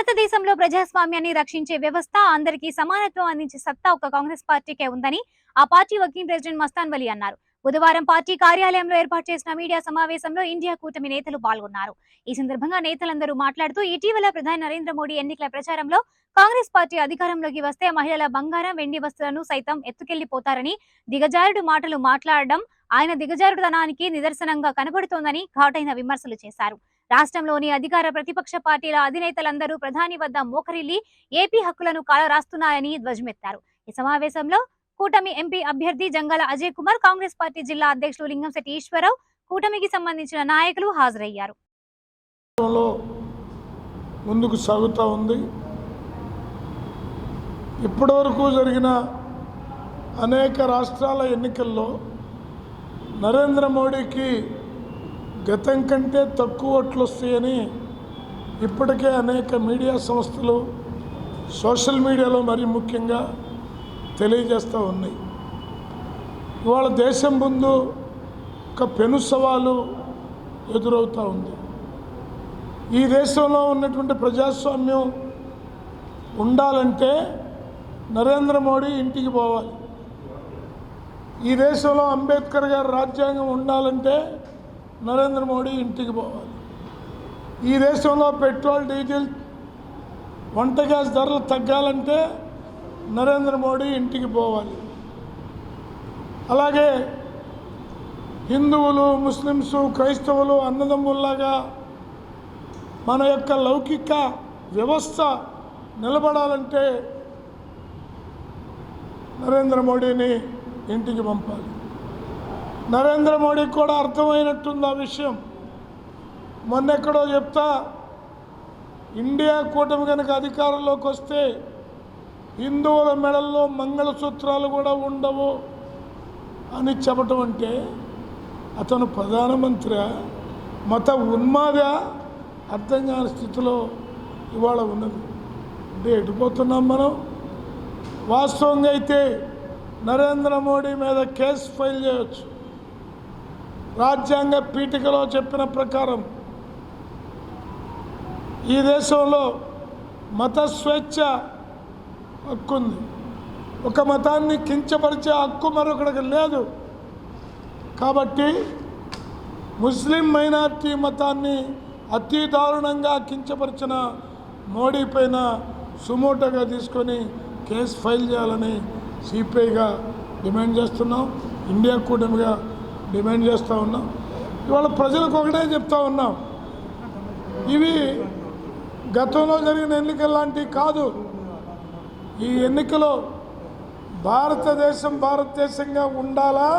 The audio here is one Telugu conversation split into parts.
భారతదేశంలో ప్రజాస్వామ్యాన్ని రక్షించే వ్యవస్థ, అందరికీ సమానత్వం అందించే సత్తా ఒక కాంగ్రెస్ పార్టీకే ఉందని ఆ పార్టీ వర్కింగ్ ప్రెసిడెంట్ మస్తాన్ వలి అన్నారు. బుధవారం పార్టీ కార్యాలయంలో ఏర్పాటు చేసిన మీడియా సమావేశంలో ఇండియా కూటమి నేతలు పాల్గొన్నారు. ఈ సందర్భంగా నేతలందరూ మాట్లాడుతూ ఇటీవల ప్రధాని నరేంద్ర మోడీ ఎన్నికల ప్రచారంలో కాంగ్రెస్ పార్టీ అధికారంలోకి వస్తే మహిళల బంగారం, వెండి వస్తువులను సైతం ఎత్తుకెళ్లిపోతారని దిగజారుడు మాటలు మాట్లాడడం ఆయన దిగజారుడుతనానికి నిదర్శనంగా కనబడుతోందని ఘాటైన విమర్శలు చేశారు. రాష్ట్రంలోని అధికార ప్రతిపక్ష పార్టీల అధినేతలందరూ ప్రధాని వద్ద మోకరిల్లి ఏపీ హక్కులను కాలరాస్తున్నారని ధ్వజమెత్తారు. ఈ సమావేశంలో కూటమి ఎంపీ అభ్యర్థి జంగాల అజయ్ కుమార్, కాంగ్రెస్ పార్టీ జిల్లా అధ్యక్షులు లింగంశెట్టి ఈశ్వరరావు, కూటమికి సంబంధించిన నాయకులు హాజరయ్యారు. ముందుకు సాగుతూ ఉంది. ఇప్పటివరకు జరిగిన అనేక రాష్ట్రాల ఎన్నికల్లో నరేంద్ర మోడీకి గతం కంటే తక్కువ ఓట్లు వస్తాయని ఇప్పటికే అనేక మీడియా సంస్థలు సోషల్ మీడియాలో మరీ ముఖ్యంగా తెలియజేస్తూ ఉన్నాయి. ఇవాళ దేశం ముందు ఒక పెను సవాలు ఎదురవుతూ ఉంది. ఈ దేశంలో ఉన్నటువంటి ప్రజాస్వామ్యం ఉండాలంటే నరేంద్ర మోడీ ఇంటికి పోవాలి. ఈ దేశంలో అంబేద్కర్ గారి రాజ్యాంగం ఉండాలంటే నరేంద్ర మోడీ ఇంటికి పోవాలి. ఈ దేశంలో పెట్రోల్, డీజిల్, వంట గ్యాస్ ధరలు తగ్గాలంటే నరేంద్ర మోడీ ఇంటికి పోవాలి. అలాగే హిందువులు, ముస్లిమ్స్, క్రైస్తవులు అన్నదమ్ముల్లాగా మన యొక్క లౌకిక వ్యవస్థ నిలబడాలంటే నరేంద్ర మోడీని ఇంటికి పంపాలి. నరేంద్ర మోడీకి కూడా అర్థమైనట్టుంది ఆ విషయం. మొన్నెక్కడో చెప్తా, ఇండియా కూటమి కనుక అధికారంలోకి వస్తే హిందువుల మెడల్లో మంగళసూత్రాలు కూడా ఉండవు అని చెప్పటం అంటే అతను ప్రధానమంత్రి మత ఉన్మాద అర్థం కాని స్థితిలో ఇవాళ ఉన్నది. అంటే ఎటుపోతున్నాం మనం? వాస్తవంగా అయితే నరేంద్ర మోడీ మీద కేసు ఫైల్ చేయవచ్చు. రాజ్యాంగ పీఠికలో చెప్పిన ప్రకారం ఈ దేశంలో మత స్వేచ్ఛ హక్కు ఉంది. ఒక మతాన్ని కించపరిచే హక్కు మరొకరికి లేదు. కాబట్టి ముస్లిం మైనార్టీ మతాన్ని అతి దారుణంగా కించపరిచిన మోడీ పైన సుమోటోగా తీసుకొని కేసు ఫైల్ చేయాలని సిపిఐగా డిమాండ్ చేస్తున్నాం. ఇండియా కూటమిగా డిమాండ్ చేస్తూ ఉన్నాం. ఇవాళ ప్రజలకు ఒకటే చెప్తా ఉన్నాం, ఇవి గతంలో జరిగిన ఎన్నికల లాంటివి కాదు. ఈ ఎన్నికలో భారతదేశంగా ఉండాలా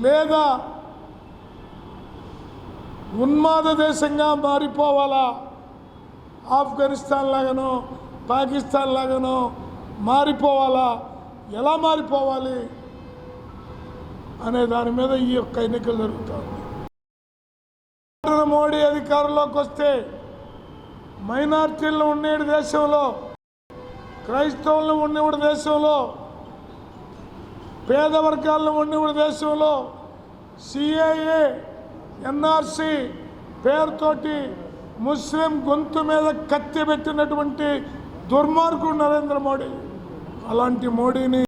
లేదా ఉన్మాద దేశంగా మారిపోవాలా? ఆఫ్ఘనిస్తాన్ లాగానో పాకిస్తాన్ లాగానో మారిపోవాలా? ఎలా మారిపోవాలి అనే దాని మీద ఈ యొక్క ఎన్నికలు జరుగుతాయి. మోడీ అధికారంలోకి వస్తే మైనార్టీలను ఉండేడు దేశంలో, క్రైస్తవులను ఉండేవాడు దేశంలో, పేద వర్గాలను ఉండేవాడు దేశంలో సిఏఏ, ఎన్ఆర్సి పేరుతోటి ముస్లిం గొంతు మీద కత్తి పెట్టినటువంటి దుర్మార్గుడు నరేంద్ర మోడీ. అలాంటి మోడీని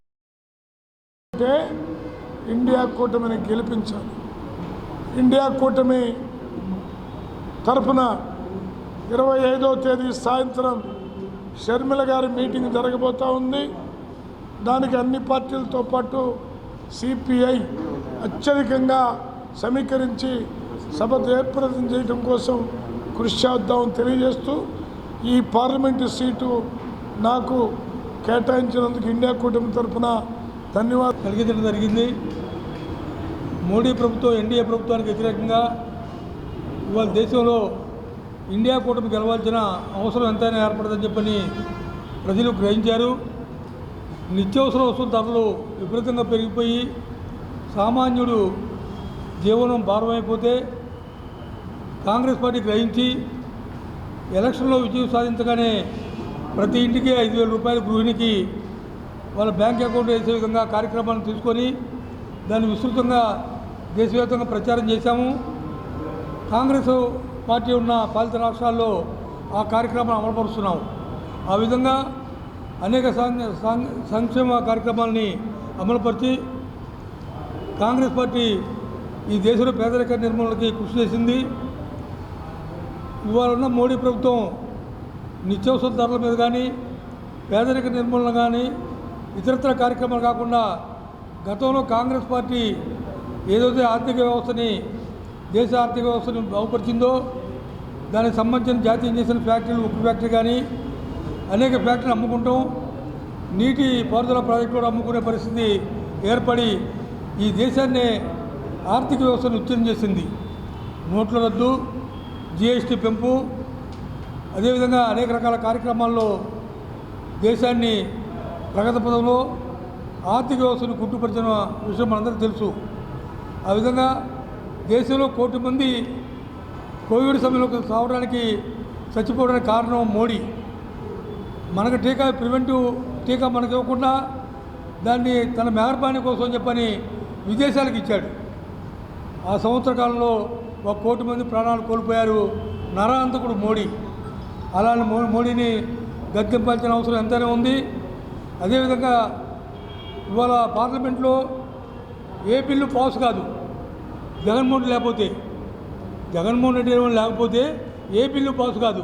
అంటే ఇండియా కూటమిని గెలిపించాలి. ఇండియా కూటమి తరఫున 25వ తేదీ సాయంత్రం షర్మిల గారి మీటింగ్ జరగబోతూ ఉంది. దానికి అన్ని పార్టీలతో పాటు సిపిఐ అత్యధికంగా సమీకరించి సభ జయప్రదం చేయడం కోసం కృషి చేద్దామని తెలియజేస్తూ ఈ పార్లమెంటు సీటు నాకు కేటాయించినందుకు ఇండియా కూటమి తరఫున ధన్యవాదాలు కలిగించడం జరిగింది. మోడీ ప్రభుత్వం ఎన్డీఏ ప్రభుత్వానికి వ్యతిరేకంగా ఇవాళ దేశంలో ఇండియా కూటమి గెలవాల్సిన అవసరం ఎంతైనా ఏర్పడదని చెప్పని ప్రజలు గ్రహించారు. నిత్యావసర వస్తువుల ధరలు విపరీతంగా పెరిగిపోయి సామాన్యుడు జీవనం భారమైపోతే కాంగ్రెస్ పార్టీ గ్రహించి ఎలక్షన్లో విజయం సాధించగానే ప్రతి ఇంటికి 5,000 రూపాయల గృహిణికి వాళ్ళ బ్యాంక్ అకౌంట్ వేసే విధంగా కార్యక్రమాన్ని తీసుకొని దాన్ని విస్తృతంగా దేశవ్యాప్తంగా ప్రచారం చేశాము. కాంగ్రెస్ పార్టీ ఉన్న పాలిత రాష్ట్రాల్లో ఆ కార్యక్రమాన్ని అమలుపరుస్తున్నాం. ఆ విధంగా అనేక సంక్షేమ కార్యక్రమాలని అమలుపరిచి కాంగ్రెస్ పార్టీ ఈ దేశంలో పేదరిక నిర్మూలనకి కృషి చేసింది. ఇవాళ ఉన్న మోడీ ప్రభుత్వం నిత్యావసర ధరల మీద కానీ, పేదరిక నిర్మూలన కానీ, ఇతరత్ర కార్యక్రమాలు కాకుండా గతంలో కాంగ్రెస్ పార్టీ ఏదైతే ఆర్థిక వ్యవస్థని, దేశ ఆర్థిక వ్యవస్థని బాగుపరిచిందో దానికి సంబంధించిన జాతీయం చేసిన ఫ్యాక్టరీలు, ఉక్కు ఫ్యాక్టరీ కానీ అనేక ఫ్యాక్టరీలు అమ్ముకుంటాం, నీటి పారుదల ప్రాజెక్టు కూడా అమ్ముకునే పరిస్థితి ఏర్పడి ఈ దేశాన్ని ఆర్థిక వ్యవస్థను ఉత్తీర్ణం చేసింది. నోట్ల రద్దు, జిఎస్టీ పెంపు, అదేవిధంగా అనేక రకాల కార్యక్రమాల్లో దేశాన్ని ప్రగతి పదంలో ఆర్థిక వ్యవస్థను కుట్టుపరిచిన విషయం మనందరికీ తెలుసు. ఆ విధంగా దేశంలో 1 కోటి మంది కోవిడ్ సమయంలో సావడానికి చచ్చిపోవడానికి కారణం మోడీ. మనకు ప్రివెంటివ్ టీకా మనకు ఇవ్వకుండా దాన్ని తన మెహర్బానీ కోసం చెప్పని విదేశాలకు ఇచ్చాడు. ఆ సంవత్సర కాలంలో 1 కోటి మంది ప్రాణాలు కోల్పోయారు నరహంతకుడు మోడీ. అలాంటి మోడీని గద్దెంపాల్సిన అవసరం ఎంతైనా ఉంది. అదేవిధంగా ఇవాళ పార్లమెంట్లో ఏ బిల్లు పాస్ కాదు జగన్మోహన్ రెడ్డి లేకపోతే ఏ బిల్లు పాస్ కాదు.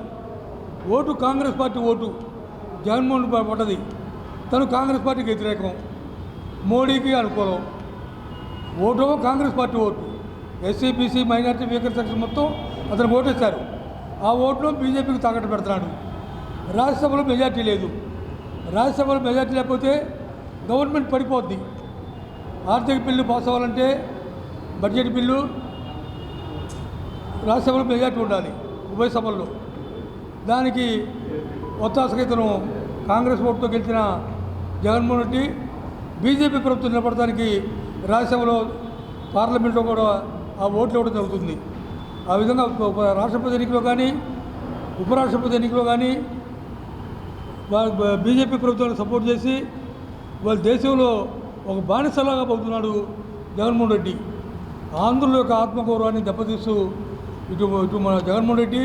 Vote Congress party vote Jaganmohan పడ్డది. తను కాంగ్రెస్ పార్టీకి వ్యతిరేకం, మోడీకి అనుకూలం. Vote Congress party vote, SC BC minority weaker section మొత్తం అతను ఓటేశారు. ఆ ఓట్లు బీజేపీకి తాకట్టు పెడుతున్నాడు. రాజ్యసభలో మెజార్టీ లేదు. రాజ్యసభలో మెజార్టీ లేకపోతే గవర్నమెంట్ పడిపోద్ది. ఆర్థిక బిల్లు పాస్ అవ్వాలంటే బడ్జెట్ బిల్లు రాజ్యసభలో మెజార్టీ ఉండాలి, ఉభయ సభల్లో. దానికి ఒత్తాసగా ఇతను కాంగ్రెస్ ఓటుతో గెలిచిన జగన్మోహన్ రెడ్డి బీజేపీ ప్రభుత్వం నిలబడటానికి రాజ్యసభలో పార్లమెంట్లో కూడా ఆ ఓట్లు ఇవ్వడం జరుగుతుంది. ఆ విధంగా రాష్ట్రపతి ఎన్నికలో కానీ, ఉపరాష్ట్రపతి ఎన్నికలో కానీ బీజేపీ ప్రభుత్వాన్ని సపోర్ట్ చేసి వాళ్ళ దేశంలో ఒక బానిసలాగా పోతున్నాడు జగన్మోహన్ రెడ్డి. ఆంధ్రుల యొక్క ఆత్మగౌరవాన్ని దెబ్బతీస్తూ ఇటు మన జగన్మోహన్ రెడ్డి,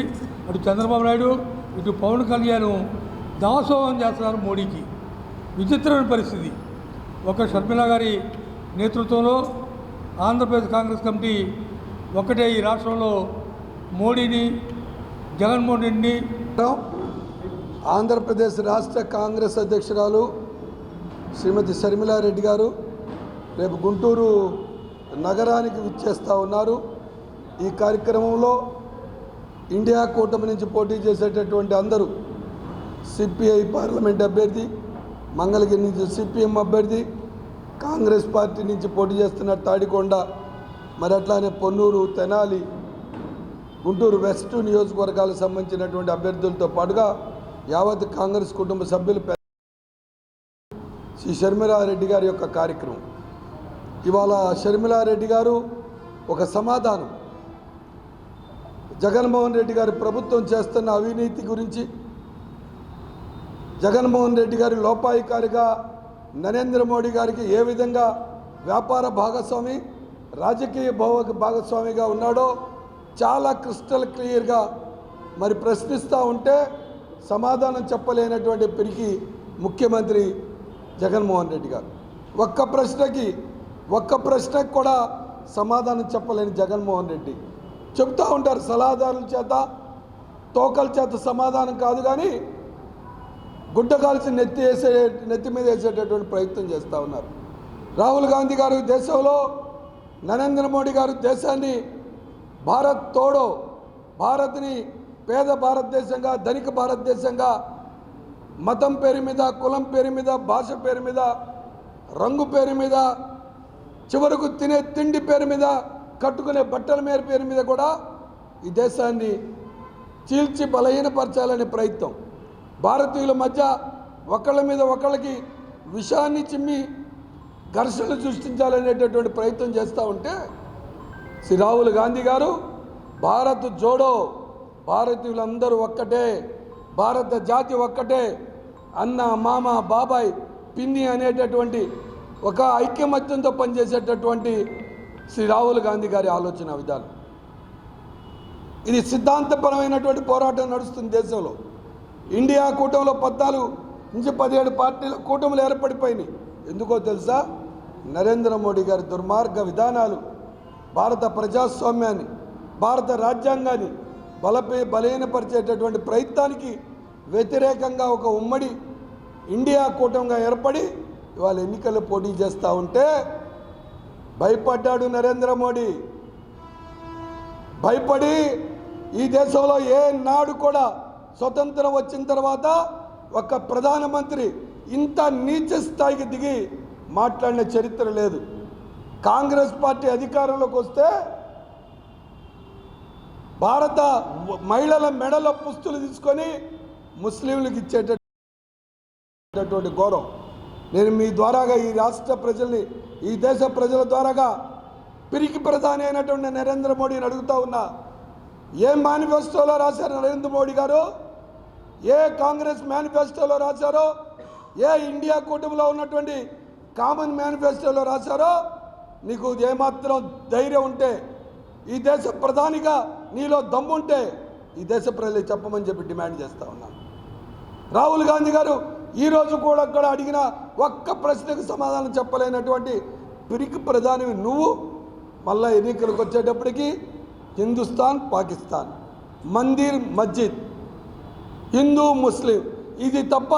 అటు చంద్రబాబు నాయుడు, ఇటు పవన్ కళ్యాణ్ దాసోహం చేస్తున్నారు మోడీకి. విచిత్రమైన పరిస్థితి. ఒక షర్మిల గారి నేతృత్వంలో ఆంధ్రప్రదేశ్ కాంగ్రెస్ కమిటీ ఒక్కటే ఈ రాష్ట్రంలో మోడీని, జగన్మోహన్ రెడ్డిని. ఆంధ్రప్రదేశ్ రాష్ట్ర కాంగ్రెస్ అధ్యక్షురాలు శ్రీమతి షర్మిలారెడ్డి గారు రేపు గుంటూరు నగరానికి విచ్చేస్తూ ఉన్నారు. ఈ కార్యక్రమంలో ఇండియా కూటమి నుంచి పోటీ చేసేటటువంటి అందరూ, సిపిఐ పార్లమెంట్ అభ్యర్థి, మంగళగిరి నుంచి సిపిఎం అభ్యర్థి, కాంగ్రెస్ పార్టీ నుంచి పోటీ చేస్తున్న తాడికొండ, మరి అట్లానే పొన్నూరు, తెనాలి, గుంటూరు వెస్ట్ నియోజకవర్గాలకు సంబంధించినటువంటి అభ్యర్థులతో పాటుగా యావత్ కాంగ్రెస్ కుటుంబ సభ్యులు శ్రీ షర్మిలారెడ్డి గారి యొక్క కార్యక్రమం. ఇవాళ షర్మిలారెడ్డి గారు ఒక సమాధానం, జగన్మోహన్ రెడ్డి గారి ప్రభుత్వం చేస్తున్న అవినీతి గురించి, జగన్మోహన్ రెడ్డి గారి లోపాయికారిగా నరేంద్ర మోడీ గారికి ఏ విధంగా వ్యాపార భాగస్వామి, రాజకీయ భాగస్వామిగా ఉన్నాడో చాలా క్రిస్టల్ క్లియర్గా మరి ప్రశ్నిస్తూ ఉంటే సమాధానం చెప్పలేనటువంటి పిరికి ముఖ్యమంత్రి జగన్మోహన్ రెడ్డి గారు. ఒక్క ప్రశ్నకి కూడా సమాధానం చెప్పలేని జగన్మోహన్ రెడ్డి చెప్తూ ఉంటారు, సలహాదారుల చేత, తోకల చేత సమాధానం కాదు కానీ గుడ్డ కాల్చి నెత్తి మీద వేసేటటువంటి ప్రయత్నం చేస్తూ ఉన్నారు. రాహుల్ గాంధీ గారు దేశంలో, నరేంద్ర మోడీ గారు దేశాన్ని భారత్ని పేద భారతదేశంగా, ధనిక భారతదేశంగా, మతం పేరు మీద, కులం పేరు మీద, భాష పేరు మీద, రంగు పేరు మీద, చివరకు తినే తిండి పేరు మీద, కట్టుకునే బట్టల పేరు మీద కూడా ఈ దేశాన్ని చీల్చి బలహీనపరచాలనే ప్రయత్నం, భారతీయుల మధ్య ఒకళ్ళ మీద ఒకళ్ళకి విషాన్ని చిమ్మి ఘర్షణలు సృష్టించాలనేటటువంటి ప్రయత్నం చేస్తూ ఉంటే శ్రీ రాహుల్ గాంధీ గారు భారత్ జోడో, భారతీయులందరూ ఒక్కటే, భారత జాతి ఒక్కటే, అన్న, మామ, బాబాయ్, పిన్ని అనేటటువంటి ఒక ఐక్యమత్యంతో పనిచేసేటటువంటి శ్రీ రాహుల్ గాంధీ గారి ఆలోచన విధానం. ఇది సిద్ధాంతపరమైనటువంటి పోరాటం నడుస్తుంది దేశంలో. ఇండియా కూటమిలో 14 నుంచి 17 పార్టీల కూటములు ఏర్పడిపోయినాయి. ఎందుకో తెలుసా? నరేంద్ర మోడీ గారి దుర్మార్గ విధానాలు భారత ప్రజాస్వామ్యాన్ని, భారత రాజ్యాంగాన్ని బలహీనపరిచేటటువంటి ప్రయత్నానికి వ్యతిరేకంగా ఒక ఉమ్మడి ఇండియా కూటమిగా ఏర్పడి ఇవాళ ఎన్నికల్లో పోటీ చేస్తూ ఉంటే భయపడ్డాడు నరేంద్ర మోడీ. భయపడి ఈ దేశంలో ఏ నాడు కూడా స్వతంత్రం వచ్చిన తర్వాత ఒక ప్రధానమంత్రి ఇంత నీచ స్థాయికి దిగి మాట్లాడిన చరిత్ర లేదు. కాంగ్రెస్ పార్టీ అధికారంలోకి వస్తే భారత మహిళల మెడలో పుస్తులు తీసుకొని ముస్లింలకు ఇచ్చేటటువంటి గౌరవం. నేను మీ ద్వారాగా ఈ రాష్ట్ర ప్రజల్ని, ఈ దేశ ప్రజల ద్వారాగా పిరికి ప్రధాని అయినటువంటి నరేంద్ర మోడీని అడుగుతా ఉన్నా, ఏ మేనిఫెస్టోలో రాశారు నరేంద్ర మోడీ గారు? ఏ కాంగ్రెస్ మేనిఫెస్టోలో రాశారో, ఏ ఇండియా కూటమిలో ఉన్నటువంటి కామన్ మేనిఫెస్టోలో రాశారో? నీకు ఏమాత్రం ధైర్యం ఉంటే, ఈ దేశ ప్రధానిగా నీలో దమ్ముంటే ఈ దేశ ప్రజలు చెప్పమని చెప్పి డిమాండ్ చేస్తూ ఉన్నాను. రాహుల్ గాంధీ గారు ఈరోజు కూడా అక్కడ అడిగిన ఒక్క ప్రశ్నకు సమాధానం చెప్పలేనటువంటి పిరికి ప్రధానివి నువ్వు. మళ్ళా ఎన్నికలకు వచ్చేటప్పటికి హిందుస్థాన్, పాకిస్తాన్, మందిర్, మస్జిద్, హిందూ, ముస్లిం, ఇది తప్ప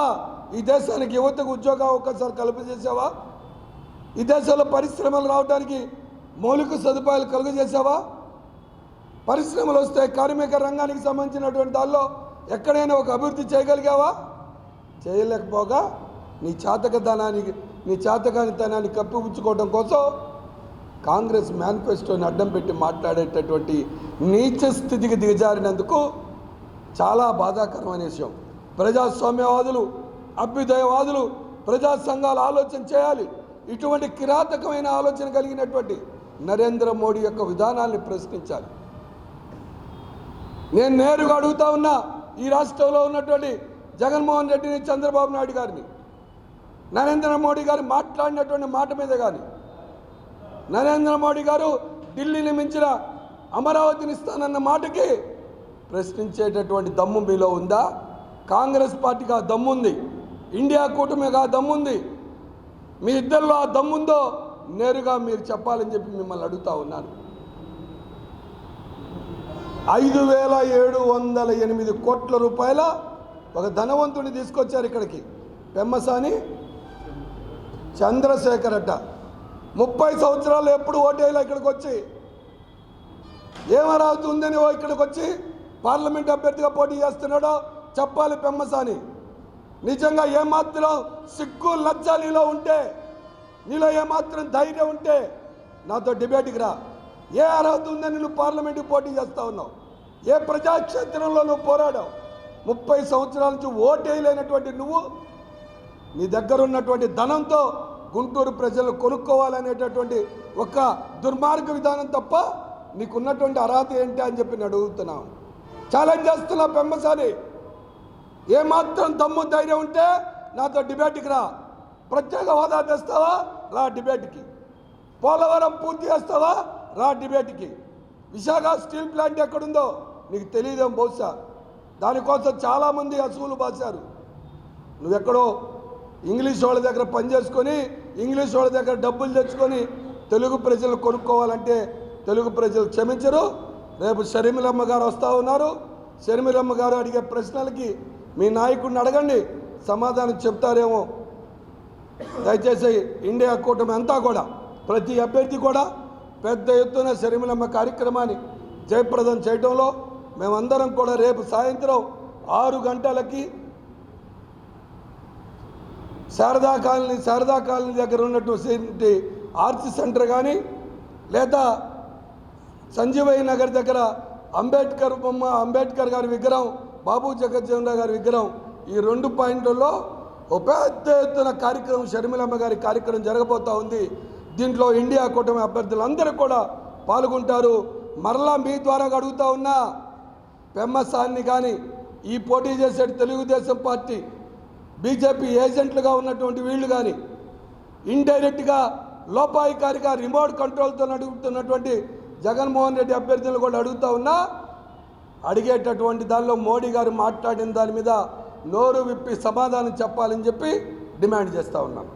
ఈ దేశానికి యువతకు ఉద్యోగ అవకాశాలు కలుగజేసావా? ఈ దేశంలో పరిశ్రమలు రావడానికి మౌలిక సదుపాయాలు కలుగజేసావా? పరిశ్రమలు వస్తే కార్మిక రంగానికి సంబంధించినటువంటి దానిలో ఎక్కడైనా ఒక అభివృద్ధి చేయగలిగావా? చేయలేకపోగా నీ చాతకానితనాన్ని కప్పిపుచ్చుకోవడం కోసం కాంగ్రెస్ మేనిఫెస్టోని అడ్డం పెట్టి మాట్లాడేటటువంటి నీచ స్థితికి దిగజారినందుకు చాలా బాధాకరమైన విషయం. ప్రజాస్వామ్యవాదులు, అభ్యుదయవాదులు, ప్రజా సంఘాలు ఆలోచన చేయాలి. ఇటువంటి కిరాతకమైన ఆలోచన కలిగినటువంటి నరేంద్ర మోడీ యొక్క విధానాన్ని ప్రశ్నించాలి. నేను నేరుగా అడుగుతా ఉన్నా ఈ రాష్ట్రంలో ఉన్నటువంటి జగన్మోహన్ రెడ్డిని, చంద్రబాబు నాయుడు గారిని, నరేంద్ర మోడీ గారు మాట్లాడినటువంటి మాట మీద కానీ, నరేంద్ర మోడీ గారు ఢిల్లీని మించిన అమరావతిని ఇస్తానన్న మాటకి ప్రశ్నించేటటువంటి దమ్ము మీలో ఉందా? కాంగ్రెస్ పార్టీకి ఆ దమ్ముంది, ఇండియా కూటమికి ఆ దమ్ముంది. మీ ఇద్దరిలో ఆ దమ్ముందో నేరుగా మీరు చెప్పాలని చెప్పి మిమ్మల్ని అడుగుతా ఉన్నాను. 5,708 కోట్ల రూపాయల ఒక ధనవంతుని తీసుకొచ్చారు ఇక్కడికి, పెమ్మసాని చంద్రశేఖర్ అడ్డ. 30 సంవత్సరాలు ఎప్పుడు ఓటేలా ఇక్కడికి వచ్చి ఏమరావతి ఉందని ఇక్కడికి వచ్చి పార్లమెంట్ అభ్యర్థిగా పోటీ చేస్తున్నాడో చెప్పాలి పెమ్మసాని. నిజంగా ఏమాత్రం సిగ్గు లజ్జ నీలో ఉంటే, నీలో ఏమాత్రం ధైర్యం ఉంటే నాతో డిబేట్కి రా. ఏ అర్హత ఉందని నువ్వు పార్లమెంట్కి పోటీ చేస్తూ ఉన్నావు? ఏ ప్రజాక్షేత్రంలో నువ్వు పోరాడావు? 30 సంవత్సరాల నుంచి ఓటేయలేనటువంటి నువ్వు నీ దగ్గర ఉన్నటువంటి ధనంతో గుంటూరు ప్రజలు కొనుక్కోవాలనేటటువంటి ఒక దుర్మార్గ విధానం తప్ప నీకున్నటువంటి అర్హత ఏంటి అని చెప్పి నేను అడుగుతున్నాను. ఛాలెంజ్ చేస్తున్నా పెమ్మసాని, ఏమాత్రం దమ్ము ధైర్యం ఉంటే నాతో డిబేట్కి రా. ప్రత్యేక హోదా తెస్తావా? రా డిబేట్కి. పోలవరం పూర్తి చేస్తావా? రా డిబేట్కి. విశాఖ స్టీల్ ప్లాంట్ ఎక్కడుందో నీకు తెలియదేం బహుశా. దానికోసం చాలామంది అసూలు బాశారు. నువ్వెక్కడో ఇంగ్లీష్ వాళ్ళ దగ్గర పనిచేసుకొని, ఇంగ్లీష్ వాళ్ళ దగ్గర డబ్బులు తెచ్చుకొని తెలుగు ప్రజలు కొనుక్కోవాలంటే తెలుగు ప్రజలు క్షమించరు. రేపు షర్మిలమ్మ గారు వస్తూ ఉన్నారు. షర్మిలమ్మ గారు అడిగే ప్రశ్నలకి మీ నాయకుడిని అడగండి, సమాధానం చెప్తారేమో. దయచేసి ఇండియా కూటమి అంతా కూడా, ప్రతి అభ్యర్థి కూడా పెద్ద ఎత్తున షర్మిలమ్మ కార్యక్రమాన్ని జయప్రదం చేయడంలో మేమందరం కూడా రేపు సాయంత్రం 6 గంటలకి శారదా కాలనీ దగ్గర ఉన్నటువంటి ఆర్ట్స్ సెంటర్ కానీ, లేదా సంజీవయ్య నగర్ దగ్గర అంబేద్కర్ గారి విగ్రహం, బాబు జగజ్జీవన్ రావు గారి విగ్రహం, ఈ 2 పాయింట్లలో ఒక పెద్ద ఎత్తున కార్యక్రమం, షర్మిలమ్మ గారి కార్యక్రమం జరగబోతూ ఉంది. దీంట్లో ఇండియా కూటమి అభ్యర్థులందరూ కూడా పాల్గొంటారు. మరలా మీ ద్వారా అడుగుతా ఉన్నా, పెమ్మసాన్ని కానీ, ఈ పోటీ చేసే తెలుగుదేశం పార్టీ బీజేపీ ఏజెంట్లుగా ఉన్నటువంటి వీళ్ళు కానీ, ఇండైరెక్ట్గా లోపాయికారిగా రిమోట్ కంట్రోల్తో నడుపుతున్నటువంటి జగన్మోహన్ రెడ్డి అభ్యర్థులు కూడా అడుగుతా ఉన్నా, అడిగేటటువంటి దానిలో మోడీ గారు మాట్లాడిన దాని మీద నోరు విప్పి సమాధానం చెప్పాలని చెప్పి డిమాండ్ చేస్తూ ఉన్నాం.